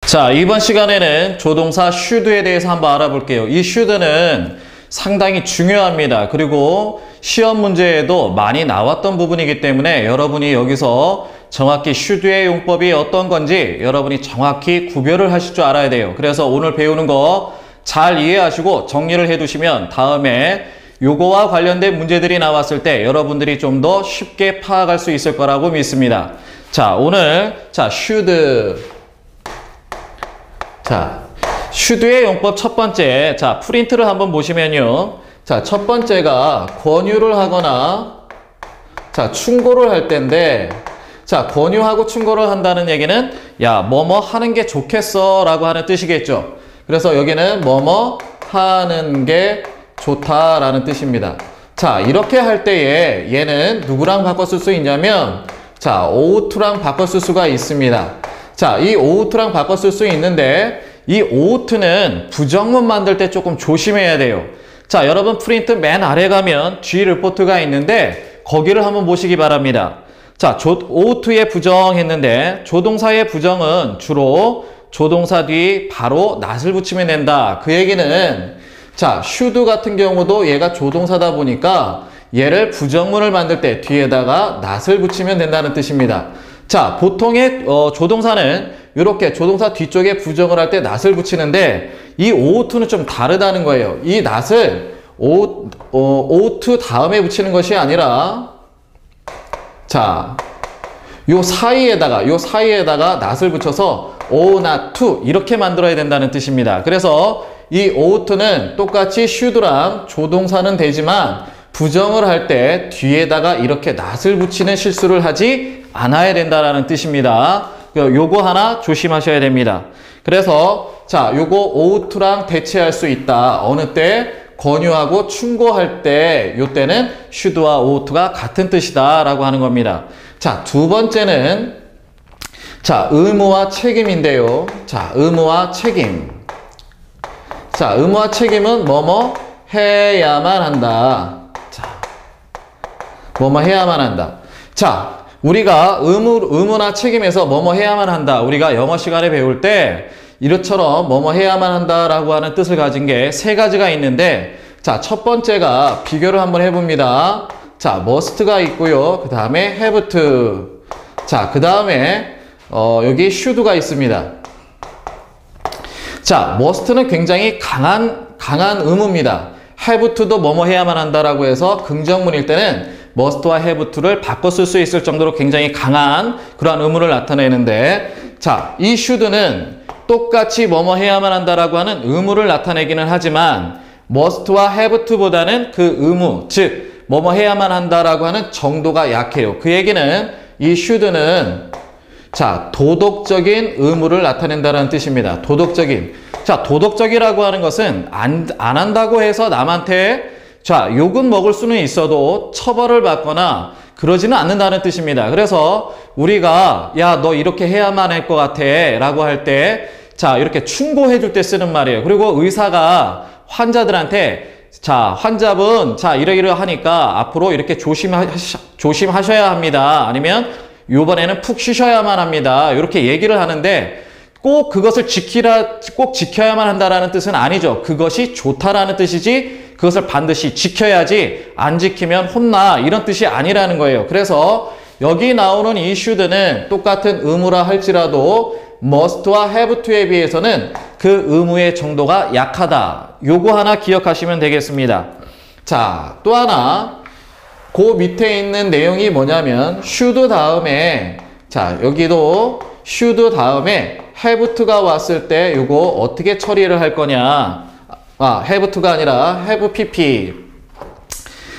자, 이번 시간에는 조동사 should에 대해서 한번 알아볼게요. 이 should는 상당히 중요합니다. 그리고 시험 문제에도 많이 나왔던 부분이기 때문에 여러분이 여기서 정확히 should의 용법이 어떤 건지 여러분이 정확히 구별을 하실 줄 알아야 돼요. 그래서 오늘 배우는 거 잘 이해하시고 정리를 해두시면 다음에 요거와 관련된 문제들이 나왔을 때 여러분들이 좀 더 쉽게 파악할 수 있을 거라고 믿습니다. 자, 오늘 should. 자, should의 용법 첫 번째. 자, 프린트를 한번 보시면요. 자, 첫 번째가 권유를 하거나 충고를 할 때인데, 자, 권유하고 충고를 한다는 얘기는 야, 뭐뭐 하는 게 좋겠어 라고 하는 뜻이겠죠. 그래서 여기는 뭐뭐 하는 게 좋다라는 뜻입니다. 자, 이렇게 할 때에 얘는 누구랑 바꿔 쓸 수 있냐면 자, ought 랑 바꿔 쓸 수가 있습니다. 자, 이 ought 랑 바꿔 쓸 수 있는데 이 ought는 부정문 만들 때 조금 조심해야 돼요. 자, 여러분 프린트 맨 아래 가면 G 리포트가 있는데 거기를 한번 보시기 바랍니다. 자, ouught의 부정했는데 조동사의 부정은 주로 조동사 뒤 바로 not을 붙이면 된다. 그 얘기는 자, should 같은 경우도 얘가 조동사다 보니까 얘를 부정문을 만들 때 뒤에다가 not을 붙이면 된다는 뜻입니다. 자, 보통의 조동사는 이렇게 조동사 뒤쪽에 부정을 할 때 not을 붙이는데 이 ouught는 좀 다르다는 거예요. 이 not을 ought 다음에 붙이는 것이 아니라 자, 요 사이에다가 not을 붙여서 ought not to 이렇게 만들어야 된다는 뜻입니다. 그래서 이 ought는 똑같이 should랑 조동사는 되지만 부정을 할 때 뒤에다가 이렇게 not을 붙이는 실수를 하지 않아야 된다는 뜻입니다. 요거 하나 조심하셔야 됩니다. 그래서 자, 요거 ought랑 대체할 수 있다. 어느 때? 권유하고 충고할 때, 요때는 should와 ought가 같은 뜻이다 라고 하는 겁니다. 자, 두 번째는 자, 의무와 책임인데요. 자, 의무와 책임. 자, 의무와 책임은 뭐뭐 해야만 한다. 자, 뭐뭐 해야만 한다. 자, 우리가 의무나 책임에서 뭐뭐 해야만 한다. 우리가 영어 시간에 배울 때 이것처럼 뭐뭐 해야만 한다라고 하는 뜻을 가진 게 세 가지가 있는데 자, 첫 번째가 비교를 한번 해봅니다. 자, must가 있고요. 그 다음에 have to. 자, 그 다음에 여기 should가 있습니다. 자, must는 굉장히 강한 의무입니다. have to도 뭐뭐 해야만 한다라고 해서 긍정문일 때는 must와 have to를 바꿔 쓸 수 있을 정도로 굉장히 강한 그러한 의무를 나타내는데 자, 이 should는 똑같이 뭐뭐 해야만 한다라고 하는 의무를 나타내기는 하지만 must와 have to보다는 그 의무, 즉 뭐뭐 해야만 한다라고 하는 정도가 약해요. 그 얘기는 이 should는 자, 도덕적인 의무를 나타낸다는 뜻입니다. 도덕적인. 자, 도덕적이라고 하는 것은 안 한다고 해서 남한테 자, 욕은 먹을 수는 있어도 처벌을 받거나 그러지는 않는다는 뜻입니다. 그래서 우리가 야, 너 이렇게 해야만 할 것 같아 라고 할 때 자, 이렇게 충고해 줄 때 쓰는 말이에요. 그리고 의사가 환자들한테 자, 환자분 자, 이러이러하니까 앞으로 이렇게 조심하셔야 합니다. 아니면 요번에는 푹 쉬셔야만 합니다. 이렇게 얘기를 하는데 꼭 그것을 꼭 지켜야만 한다라는 뜻은 아니죠. 그것이 좋다라는 뜻이지 그것을 반드시 지켜야지 안 지키면 혼나 이런 뜻이 아니라는 거예요. 그래서 여기 나오는 이 should는 똑같은 의무라 할지라도 must와 have to에 비해서는 그 의무의 정도가 약하다. 요거 하나 기억하시면 되겠습니다. 자, 또 하나 그 밑에 있는 내용이 뭐냐면 should 다음에 자, 여기도 should 다음에 have to가 왔을 때 요거 어떻게 처리를 할 거냐. have to가 아니라 have pp.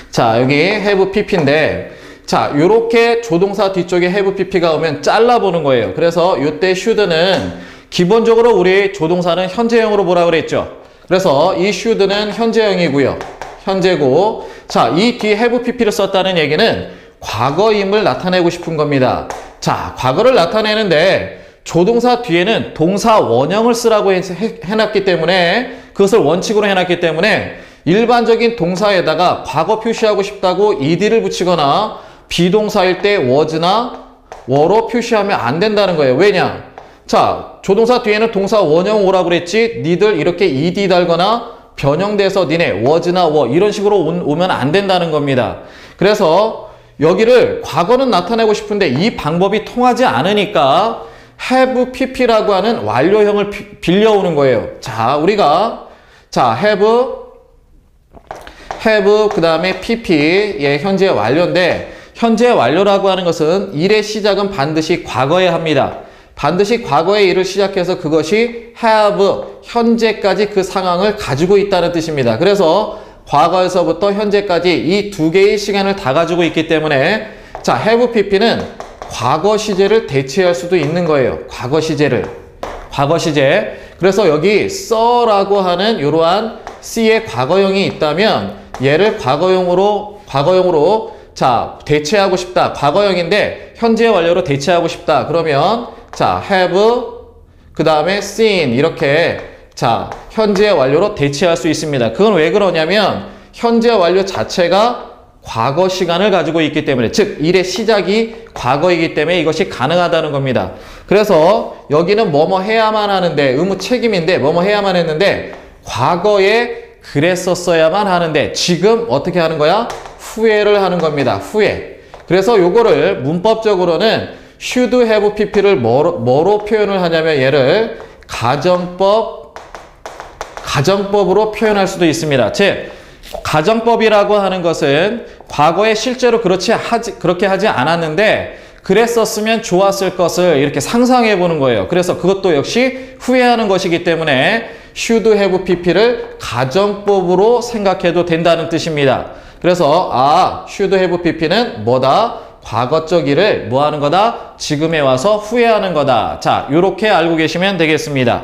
자, 여기 have pp인데 자, 요렇게 조동사 뒤쪽에 have pp가 오면 잘라보는 거예요. 그래서 요때 should는 기본적으로 우리 조동사는 현재형으로 뭐라 그랬죠? 그래서 이 should는 현재형이고요. 현재고 자, 이 뒤에 have pp를 썼다는 얘기는 과거임을 나타내고 싶은 겁니다. 자, 과거를 나타내는데 조동사 뒤에는 동사 원형을 쓰라고 해놨기 때문에 그것을 원칙으로 해놨기 때문에 일반적인 동사에다가 과거 표시하고 싶다고 ed를 붙이거나 비동사일 때 was나 were로 표시하면 안 된다는 거예요. 왜냐? 자, 조동사 뒤에는 동사 원형 오라고 그랬지. 니들 이렇게 ed 달거나 변형돼서 니네 was나 were 이런 식으로 오면 안 된다는 겁니다. 그래서 여기를 과거는 나타내고 싶은데 이 방법이 통하지 않으니까 have pp라고 하는 완료형을 빌려오는 거예요. 자, 우리가 have 그 다음에 pp의 현재 완료인데 현재 완료라고 하는 것은 일의 시작은 반드시 과거에 합니다. 반드시 과거의 일을 시작해서 그것이 have, 현재까지 그 상황을 가지고 있다는 뜻입니다. 그래서 과거에서부터 현재까지 이 두 개의 시간을 다 가지고 있기 때문에 자, have pp는 과거 시제를 대체할 수도 있는 거예요. 과거 시제를. 과거 시제. 그래서 여기 써라고 하는 이러한 C의 과거형이 있다면 얘를 과거형으로 자, 대체하고 싶다. 과거형인데 현재 완료로 대체하고 싶다. 그러면 자, have 그 다음에 seen 이렇게 자, 현재 완료로 대체할 수 있습니다. 그건 왜 그러냐면 현재 완료 자체가 과거 시간을 가지고 있기 때문에 즉 일의 시작이 과거이기 때문에 이것이 가능하다는 겁니다. 그래서 여기는 뭐뭐 해야만 하는데 의무 책임인데 뭐뭐 해야만 했는데 과거에 그랬었어야만 하는데 지금 어떻게 하는 거야? 후회를 하는 겁니다. 후회. 그래서 요거를 문법적으로는 should have pp를 뭐로 표현을 하냐면 얘를 가정법으로 표현할 수도 있습니다. 즉 가정법이라고 하는 것은 과거에 실제로 그렇게 하지 않았는데 그랬었으면 좋았을 것을 이렇게 상상해 보는 거예요. 그래서 그것도 역시 후회하는 것이기 때문에 should have pp를 가정법으로 생각해도 된다는 뜻입니다. 그래서 should have pp는 뭐다? 과거적 일을 뭐 하는 거다? 지금에 와서 후회하는 거다. 자, 요렇게 알고 계시면 되겠습니다.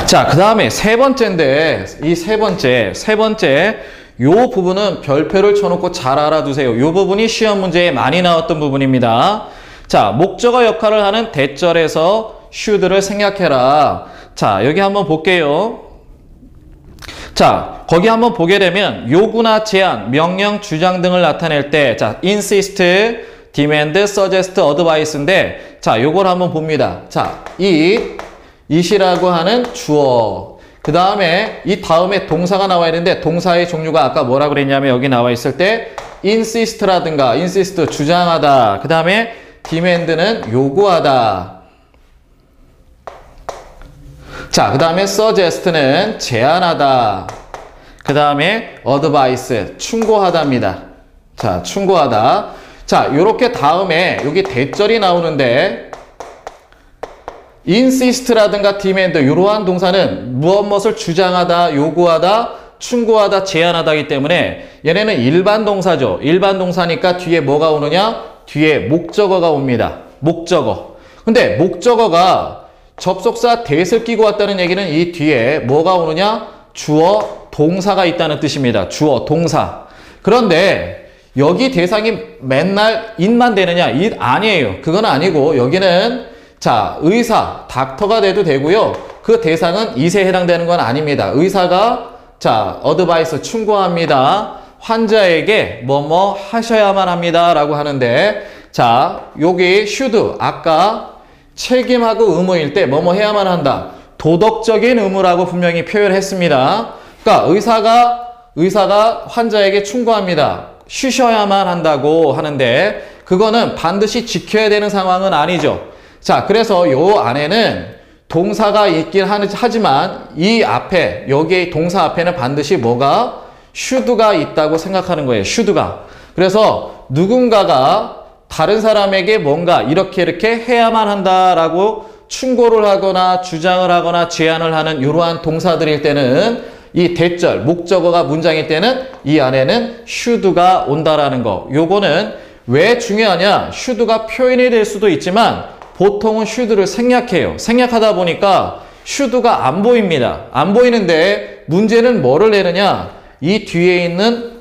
자, 그 다음에 세 번째인데 이 세 번째 요 부분은 별표를 쳐놓고 잘 알아두세요. 요 부분이 시험 문제에 많이 나왔던 부분입니다. 자, 목적어 역할을 하는 대절에서 should를 생략해라. 자, 여기 한번 볼게요. 자, 거기 한번 보게 되면 요구나 제안, 명령, 주장 등을 나타낼 때 자, insist, demand, suggest, advice인데 자, 요걸 한번 봅니다. 자, it이라고 하는 주어. 그 다음에 이 다음에 동사가 나와야 되는데 동사의 종류가 아까 뭐라 그랬냐면 여기 나와 있을 때 insist라든가 insist 주장하다. 그 다음에 demand는 요구하다. 자, 그 다음에 suggest는 제안하다. 그 다음에 advice 충고하다입니다. 자, 충고하다. 자, 요렇게 다음에 여기 대절이 나오는데 insist라든가 demand 이러한 동사는 무엇을 주장하다, 요구하다, 충고하다, 제안하다이기 때문에 얘네는 일반 동사죠. 일반 동사니까 뒤에 뭐가 오느냐? 뒤에 목적어가 옵니다. 목적어. 근데 목적어가 접속사 that을 끼고 왔다는 얘기는 이 뒤에 뭐가 오느냐? 주어, 동사가 있다는 뜻입니다. 주어, 동사. 그런데 여기 대상이 맨날 it만 되느냐? it 아니에요. 그건 아니고 여기는 자, 의사, 닥터가 돼도 되고요. 그 대상은 it에 해당되는 건 아닙니다. 의사가 자, advice 충고합니다. 환자에게 뭐뭐 하셔야만 합니다. 라고 하는데 자, 여기 should 아까 책임하고 의무일 때 뭐뭐 해야만 한다. 도덕적인 의무라고 분명히 표현했습니다. 그러니까 의사가 환자에게 충고합니다. 쉬셔야만 한다고 하는데 그거는 반드시 지켜야 되는 상황은 아니죠. 자, 그래서 요 안에는 동사가 있긴 하지만 이 앞에 여기에 동사 앞에는 반드시 뭐가 should가 있다고 생각하는 거예요. should가. 그래서 누군가가 다른 사람에게 뭔가 이렇게 해야만 한다라고 충고를 하거나 주장을 하거나 제안을 하는 이러한 동사들일 때는 이 대절, 목적어가 문장일 때는 이 안에는 should가 온다라는 거. 요거는 왜 중요하냐? should가 표현이 될 수도 있지만 보통은 should를 생략해요. 생략하다 보니까 should가 안 보입니다. 안 보이는데 문제는 뭐를 내느냐? 이 뒤에 있는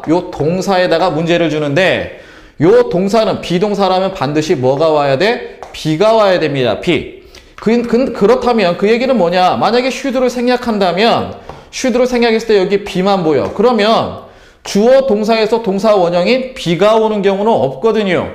요 동사에다가 문제를 주는데 요 동사는 비동사라면 반드시 뭐가 와야 돼? be가 와야 됩니다. be. 그렇다면 그 얘기는 뭐냐? 만약에 should를 생략한다면 should를 생략했을 때 여기 be만 보여. 그러면 주어 동사에서 동사 원형인 be가 오는 경우는 없거든요.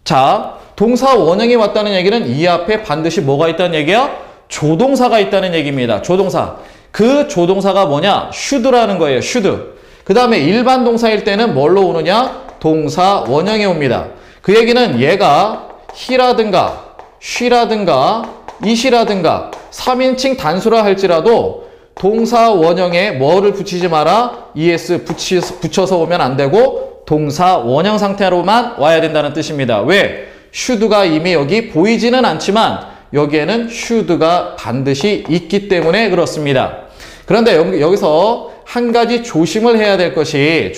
자, 동사 원형이 왔다는 얘기는 이 앞에 반드시 뭐가 있다는 얘기야? 조동사가 있다는 얘기입니다. 조동사. 그 조동사가 뭐냐? should라는 거예요. should. 그 다음에 일반 동사일 때는 뭘로 오느냐? 동사 원형이 옵니다. 그 얘기는 얘가 he라든가 she라든가 it이라든가 3인칭 단수라 할지라도 동사 원형에 뭐를 붙이지 마라? es 붙여서 오면 안 되고 동사 원형 상태로만 와야 된다는 뜻입니다. 왜? should가 이미 여기 보이지는 않지만 여기에는 should가 반드시 있기 때문에 그렇습니다. 그런데 여기서 한 가지 조심을 해야 될 것이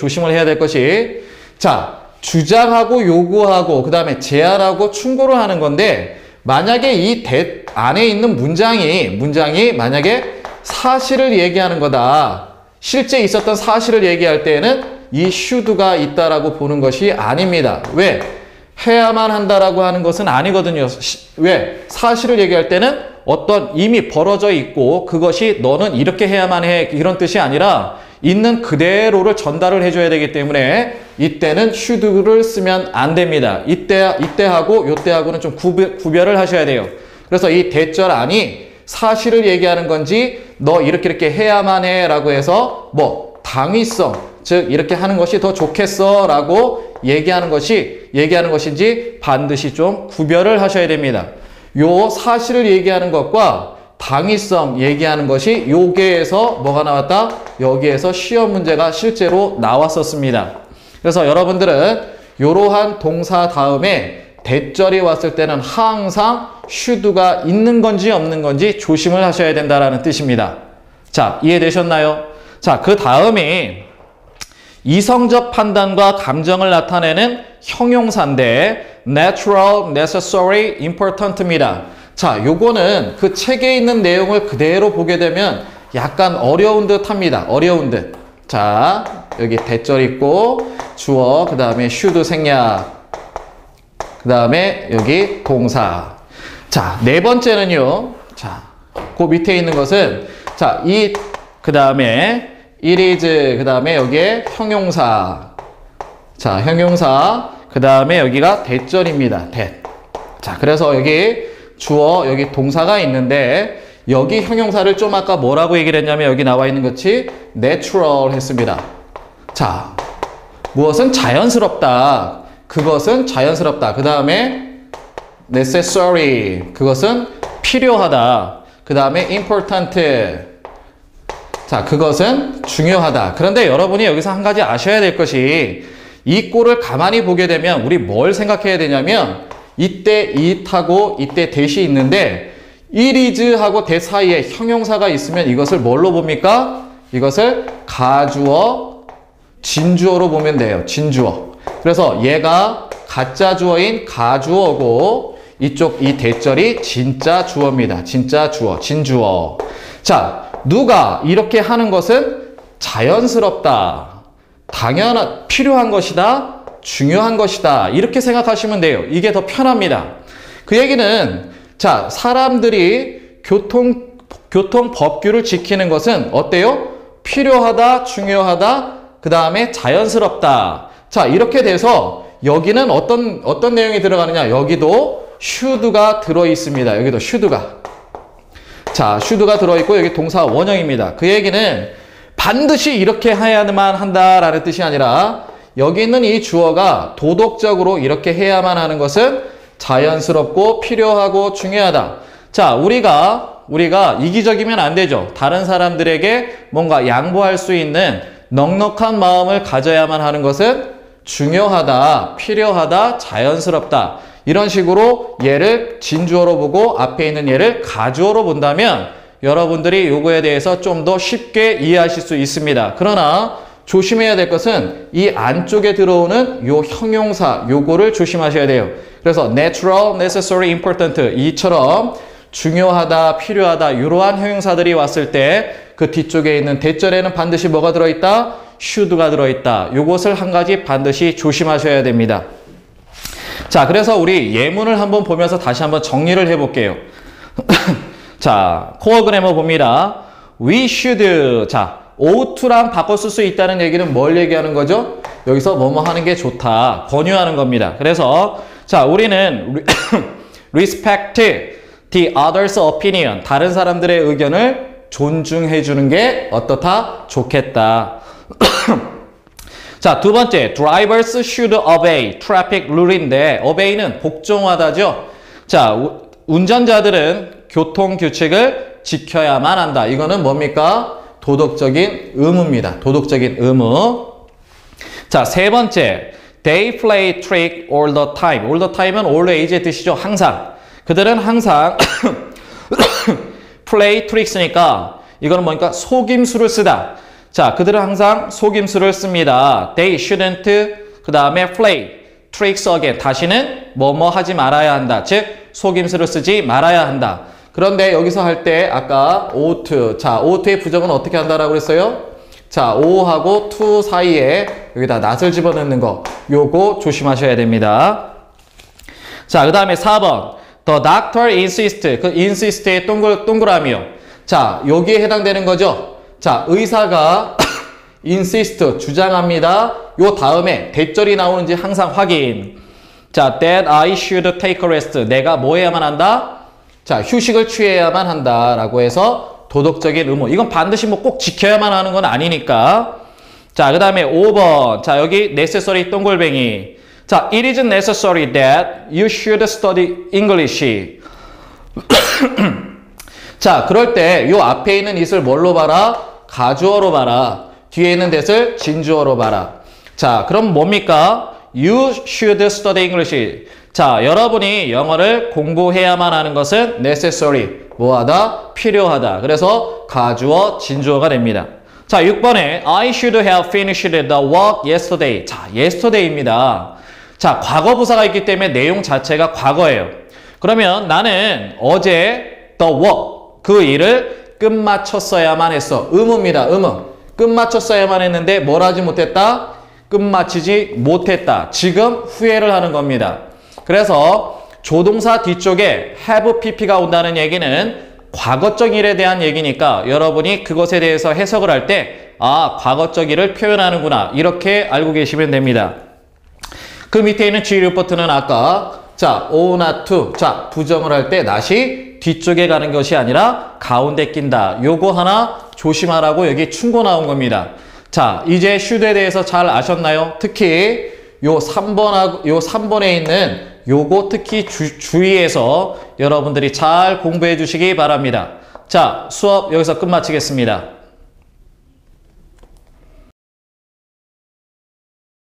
자, 주장하고 요구하고 그 다음에 제안하고 충고를 하는 건데 만약에 이 that 안에 있는 문장이 만약에 사실을 얘기하는 거다. 실제 있었던 사실을 얘기할 때에는 이 should가 있다라고 보는 것이 아닙니다. 왜? 해야만 한다라고 하는 것은 아니거든요. 왜? 사실을 얘기할 때는 어떤 이미 벌어져 있고 그것이 너는 이렇게 해야만 해 이런 뜻이 아니라 있는 그대로를 전달을 해줘야 되기 때문에 이때는 should를 쓰면 안 됩니다. 이때하고 요때하고는 좀 구별을 하셔야 돼요. 그래서 이 대절 안이 사실을 얘기하는 건지 너 이렇게 해야만 해 라고 해서 뭐 당위성 즉 이렇게 하는 것이 더 좋겠어 라고 얘기하는 것인지 반드시 좀 구별을 하셔야 됩니다. 요 사실을 얘기하는 것과 당위성 얘기하는 것이 여기에서 뭐가 나왔다? 여기에서 시험 문제가 실제로 나왔었습니다. 그래서 여러분들은 이러한 동사 다음에 대절이 왔을 때는 항상 should가 있는 건지 없는 건지 조심을 하셔야 된다라는 뜻입니다. 자, 이해되셨나요? 자, 그 다음이 이성적 판단과 감정을 나타내는 형용사인데 natural, necessary, important입니다. 자, 요거는 그 책에 있는 내용을 그대로 보게 되면 약간 어려운 듯 합니다. 어려운 듯. 자, 여기 대절 있고 주어, 그 다음에 should 생략, 그 다음에 여기 동사. 자, 네 번째는요. 자, 그 밑에 있는 것은 자, 그 다음에 it is, 그 다음에 여기에 형용사. 자, 형용사. 그 다음에 여기가 대절입니다. that. 자, 그래서 여기 주어, 여기 동사가 있는데 여기 형용사를 좀 아까 뭐라고 얘기를 했냐면 여기 나와 있는 것이 natural 했습니다. 자, 무엇은 자연스럽다. 그것은 자연스럽다. 그 다음에 necessary. 그것은 필요하다. 그 다음에 important. 자, 그것은 중요하다. 그런데 여러분이 여기서 한 가지 아셔야 될 것이 이 꼴을 가만히 보게 되면 우리 뭘 생각해야 되냐면 이때 it하고 이때 that이 있는데 it is 하고 that 사이에 형용사가 있으면 이것을 뭘로 봅니까? 이것을 가주어, 진주어로 보면 돼요. 진주어. 그래서 얘가 가짜 주어인 가주어고 이쪽 이 대절이 진짜 주어입니다. 진짜 주어, 진주어. 자, 누가 이렇게 하는 것은 자연스럽다. 필요한 것이다. 중요한 것이다. 이렇게 생각하시면 돼요. 이게 더 편합니다. 그 얘기는 자, 사람들이 교통 법규를 지키는 것은 어때요? 필요하다, 중요하다, 그 다음에 자연스럽다. 자, 이렇게 돼서 여기는 어떤 내용이 들어가느냐? 여기도 should가 들어있습니다. 여기도 should가. 자, should가 들어있고 여기 동사 원형입니다. 그 얘기는 반드시 이렇게 해야만 한다라는 뜻이 아니라 여기 있는 이 주어가 도덕적으로 이렇게 해야만 하는 것은 자연스럽고 필요하고 중요하다. 자, 우리가 이기적이면 안 되죠. 다른 사람들에게 뭔가 양보할 수 있는 넉넉한 마음을 가져야만 하는 것은 중요하다, 필요하다, 자연스럽다. 이런 식으로 얘를 진주어로 보고 앞에 있는 얘를 가주어로 본다면 여러분들이 요거에 대해서 좀 더 쉽게 이해하실 수 있습니다. 그러나 조심해야 될 것은 이 안쪽에 들어오는 요 형용사 요거를 조심하셔야 돼요. 그래서 natural, necessary, important 이처럼 중요하다, 필요하다 이러한 형용사들이 왔을 때 그 뒤쪽에 있는 대절에는 반드시 뭐가 들어있다? should가 들어있다. 요것을 한 가지 반드시 조심하셔야 됩니다. 자, 그래서 우리 예문을 한번 보면서 다시 한번 정리를 해볼게요. 자, 코어 그래머 봅니다. we should. 자, ought to랑 바꿔 쓸 수 있다는 얘기는 뭘 얘기하는 거죠? 여기서 뭐뭐 하는 게 좋다. 권유하는 겁니다. 그래서 자, 우리는 respect the other's opinion. 다른 사람들의 의견을 존중해 주는 게 어떻다? 좋겠다. 자, 두 번째, drivers should obey traffic rule인데 obey는 복종하다죠. 자, 운전자들은 교통 규칙을 지켜야만 한다. 이거는 뭡니까? 도덕적인 의무입니다. 도덕적인 의무. 자, 세 번째, they play trick all the time. all the time은 always의 뜻이죠. 항상. 그들은 항상 play tricks니까 이거는 뭐니까 속임수를 쓰다. 자, 그들은 항상 속임수를 씁니다. They shouldn't 그 다음에 play tricks again. 다시는 뭐뭐 하지 말아야 한다. 즉 속임수를 쓰지 말아야 한다. 그런데 여기서 할 때 아까 ought. 자, ought의 부정은 어떻게 한다라고 그랬어요? 자, o하고 to 사이에 여기다 not을 집어넣는 거. 요거 조심하셔야 됩니다. 자, 그 다음에 4번. The doctor insists. 그 insist의 동그라미요. 자, 여기에 해당되는 거죠. 자, 의사가 insist 주장합니다. 요 다음에 대절이 나오는지 항상 확인. 자, that I should take a rest. 내가 뭐 해야만 한다? 자, 휴식을 취해야만 한다. 라고 해서 도덕적인 의무. 이건 반드시 뭐 꼭 지켜야만 하는 건 아니니까. 자, 그 다음에 5번. 자, 여기 necessary 동글뱅이. 자, it is necessary that you should study English. 자, 그럴 때 요 앞에 있는 it을 뭘로 봐라? 가주어로 봐라. 뒤에 있는 that을 진주어로 봐라. 자, 그럼 뭡니까? You should study English. 자, 여러분이 영어를 공부해야만 하는 것은 necessary. 뭐하다? 필요하다. 그래서 가주어, 진주어가 됩니다. 자, 6번에 I should have finished the work yesterday. 자, yesterday입니다. 자, 과거부사가 있기 때문에 내용 자체가 과거예요. 그러면 나는 어제 the work, 그 일을 끝마쳤어야만 했어. 의무입니다. 의무. 끝마쳤어야만 했는데 뭘 하지 못했다? 끝마치지 못했다. 지금 후회를 하는 겁니다. 그래서 조동사 뒤쪽에 have pp가 온다는 얘기는 과거적 일에 대한 얘기니까 여러분이 그것에 대해서 해석을 할 때 아, 과거적 일을 표현하는구나. 이렇게 알고 계시면 됩니다. 그 밑에 있는 G 리포트는 아까 자, O not to. 자, 부정을 할 때 not이 뒤쪽에 가는 것이 아니라 가운데 낀다. 요거 하나 조심하라고 여기 충고 나온 겁니다. 자, 이제 should에 대해서 잘 아셨나요? 특히 요 3번에 있는 요거 특히 주의해서 여러분들이 잘 공부해 주시기 바랍니다. 자, 수업 여기서 끝마치겠습니다.